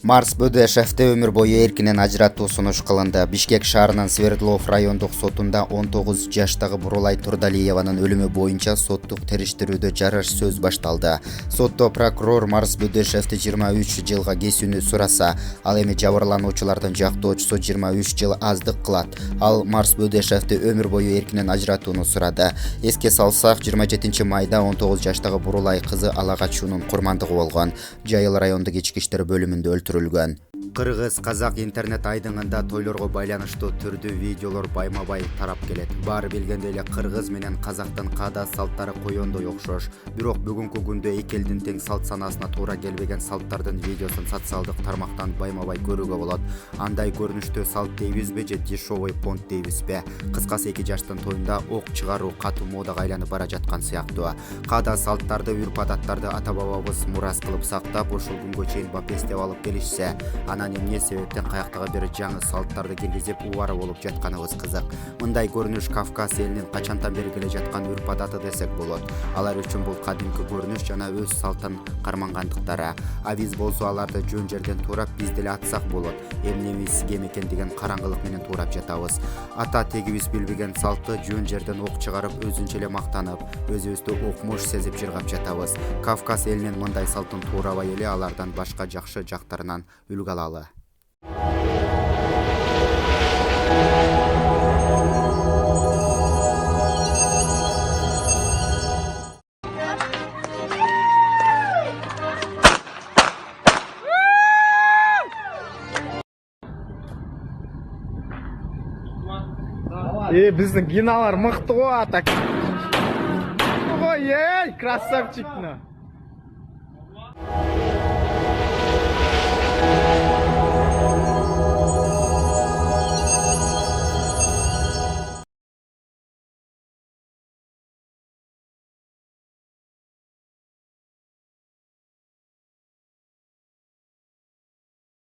Марс Бөдөшевти өмүр бою эркинен ажыратуу сунуш кылынды. Бишкек шаарынын Свердлов райондук сотунда 19 жаштагы Бурулай Турдалиеванын өлүмү боюнча соттук териштирүүдө жарыш сөз башталды. Сотто прокурор Марс Бөдөшевти 23 жылга кесүүнү сураса, ал эми жабырлануучулардын жактоочусу 23 жыл аздык кылат. Ал Марс Бөдөшевти өмүр бою эркинен ажыратууну сурады. Эске салсак, 27 майда 19 жаштагы Бурулай кызы ала качуунун курмандыгы болгон. Жайыл райондук ички иштер бөлүмүндө өлтүрүлгөн. Кыргыз-казак интернет айдыңында тойлорго байланыштуу түрдүү видеолор байма-бай тарап келет. Баары билгендей эле кыргыз менен казактын каада салттары коёндой окшош. Бирок бүгүнкү күндө эки элдин тең салт санаасына туура келбеген салттардын видеосун социалдык тармактан байма-бай көрүүгө болот. Андай көрүнүштө салт дейбизби же дешевый понт дейбизби? Кыскасы, эки жаштын тоюнда ок чыгаруу катуу модага айланып бара жаткан сыяктуу. Каада салттарды, үрп-адаттарды ата-бабабыз мурас кылып сактап, ушул күнгө чейин бапестеп алып келишсе, анан эмне себептен каяктагы бир жаңы салттарды киргизип убара болуп жатканыбыз кызык. Мындай көрүнүш Кавказ элинин качантан бери келе жаткан үрп-адаты десек болот. Алар үчүн бул кадимки көрүнүш жана өз салттан кармангандыктары. А биз болсо аларды жөн жерден туурап биз деле атсак болот. Эмнебиз кем экен деген караңгылык менен туурап жатабыз. Ата тегибиз билбеген салтты жөн жерден ок чыгарып, өзүнчө эле мактанып, өзүбүздү окмуш сезип жыргап жатабыз. Кавказ элинин мындай салтын туурабай эле алардан башка жакшы жактарынан үлгү алалы. Биздин гиналар мыкты го, атак. Ой, красавчик.